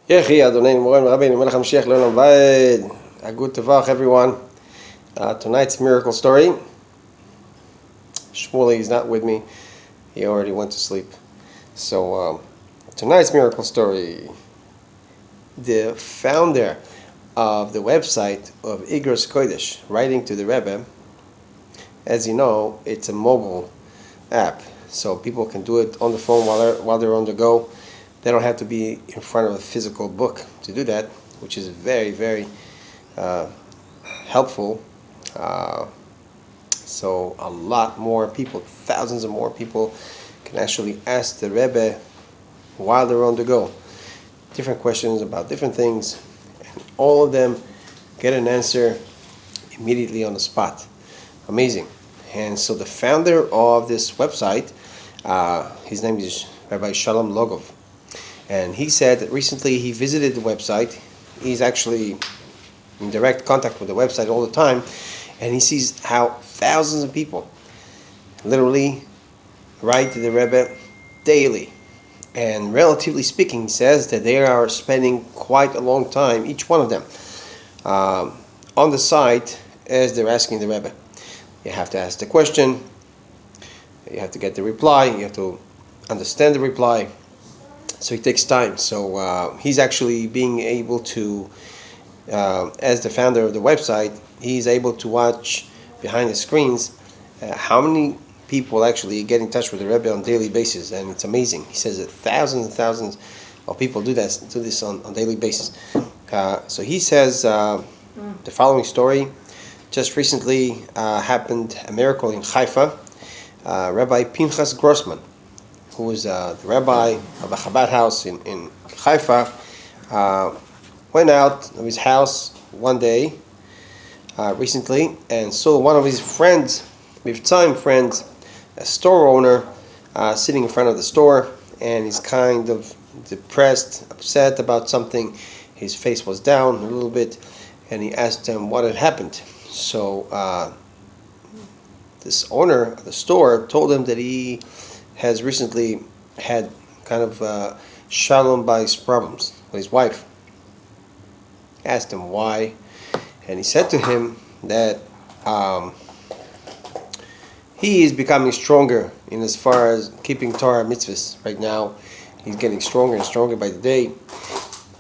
YECHI, Adonai, Moren, Rabbi Pinchas Grossman, a good tevach, everyone. Tonight's miracle story. Shmuley is not with me. He already went to sleep. So, tonight's miracle story. The founder of the website of IGROS KODESH, writing to the Rebbe, as you know, it's a mobile app. So people can do it on the phone while they're on the go. They don't have to be in front of a physical book to do that, which is very, very helpful. So a lot more people, thousands of more people, can actually ask the Rebbe while they're on the go different questions about different things, and all of them get an answer immediately on the spot. Amazing. And so the founder of this website, his name is Rabbi Shalom Logov. And he said that recently he visited the website. He's actually in direct contact with the website all the time. And he sees how thousands of people literally write to the Rebbe daily. And relatively speaking, he says that they are spending quite a long time, each one of them, on the site as they're asking the Rebbe. You have to ask the question, you have to get the reply, you have to understand the reply. So it takes time. So he's actually being able to, as the founder of the website, he's able to watch behind the screens how many people actually get in touch with the Rebbe on a daily basis, and it's amazing. He says that thousands and thousands of people do this on a daily basis. So he says the following story. Just recently happened a miracle in Haifa. Rabbi Pinchas Grossman, who was the rabbi of a Chabad house in Haifa, went out of his house one day recently and saw one of his friends, lifetime friends, a store owner, sitting in front of the store, and he's kind of depressed, upset about something. His face was down a little bit, and he asked him what had happened. So this owner of the store told him that he has recently had kind of shalom bayis problems with his wife. Asked him why, and he said to him that he is becoming stronger in as far as keeping Torah mitzvahs. Right now, he's getting stronger and stronger by the day,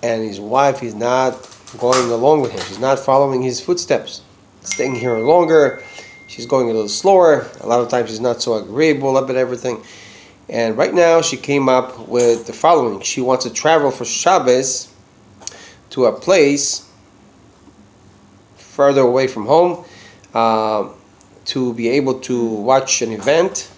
and his wife is not going along with him. She's not following his footsteps, staying here longer. She's going a little slower. A lot of times she's not so agreeable about everything. And right now she came up with the following. She wants to travel for Shabbos to a place further away from home to be able to watch an event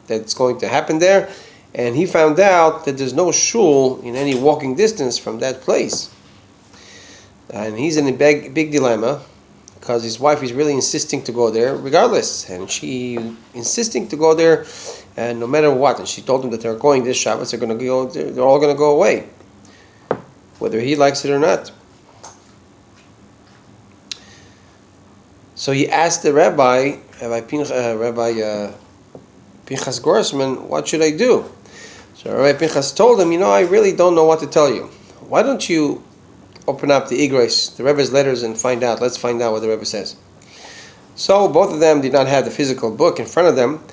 that's going to happen there. And he found out that there's no shul in any walking distance from that place. And he's in a big dilemma, because his wife is really insisting to go there regardless, and she insisting to go there no matter what. And she told him that they're going this Shabbos, they're all going to go away, whether he likes it or not. So he asked the Rabbi Pinchas Grossman, what should I do? So Rabbi Pinchas told him, I really don't know what to tell you. Why don't you open up the IGROS, the Rebbe's letters, and let's find out what the Rebbe says. So both of them did not have the physical book in front of them,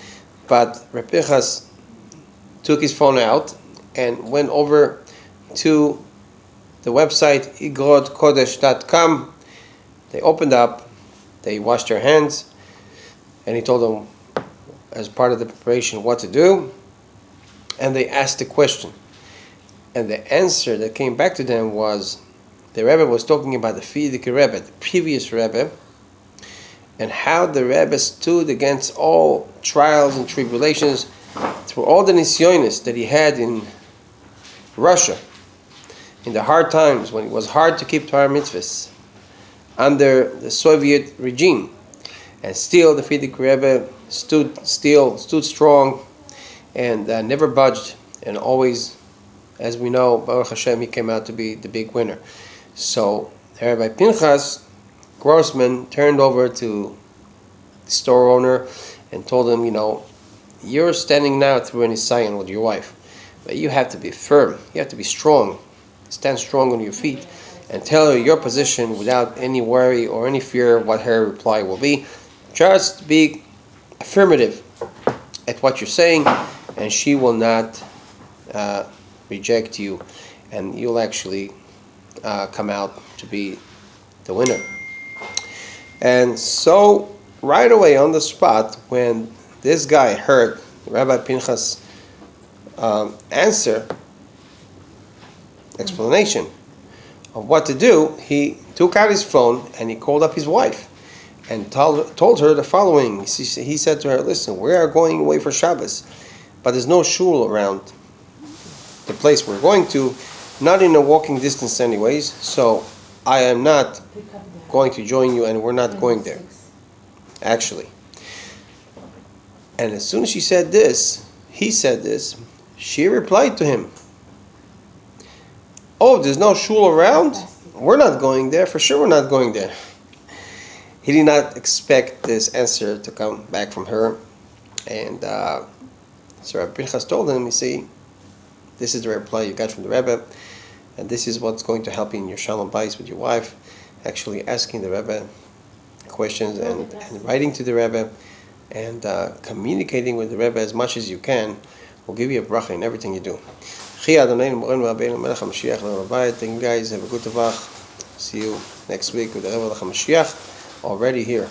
but Rabbi Pinchas took his phone out and went over to the website IGROS.com. They opened up, they washed their hands, and he told them, as part of the preparation, what to do, and they asked the question. And the answer that came back to them was, the Rebbe was talking about the Frierdiker Rebbe, the previous Rebbe, and how the Rebbe stood against all trials and tribulations through all the nisyonis that he had in Russia, in the hard times when it was hard to keep Torah mitzvahs under the Soviet regime. And still the Frierdiker Rebbe stood strong and never budged, and always, as we know, Baruch Hashem, he came out to be the big winner. So Rabbi Pinchas Grossman turned over to the store owner and told him, you're standing now through an Isayan with your wife, but you have to be firm, you have to be strong, stand strong on your feet and tell her your position without any worry or any fear of what her reply will be. Just be affirmative at what you're saying, and she will not reject you, and you'll actually come out to be the winner. And so right away on the spot, when this guy heard Rabbi Pinchas' explanation of what to do, he took out his phone and he called up his wife and told her the following. He said to her, listen, we are going away for Shabbos, but there's no shul around the place we're going to, not in a walking distance anyways, so I am not going to join you and we're not going there, actually. And as soon as he said this, she replied to him, oh, there's no shul around? We're not going there, for sure we're not going there. He did not expect this answer to come back from her. And so Rabbi Pinchas told him, you see, this is the reply you got from the Rebbe, and this is what's going to help you in your shalom bayis with your wife, actually asking the Rebbe questions and writing to the Rebbe and communicating with the Rebbe as much as you can will give you a bracha in everything you do. Thank you guys, have a good Tavach. See you next week with the Rebbe HaMashiach already here.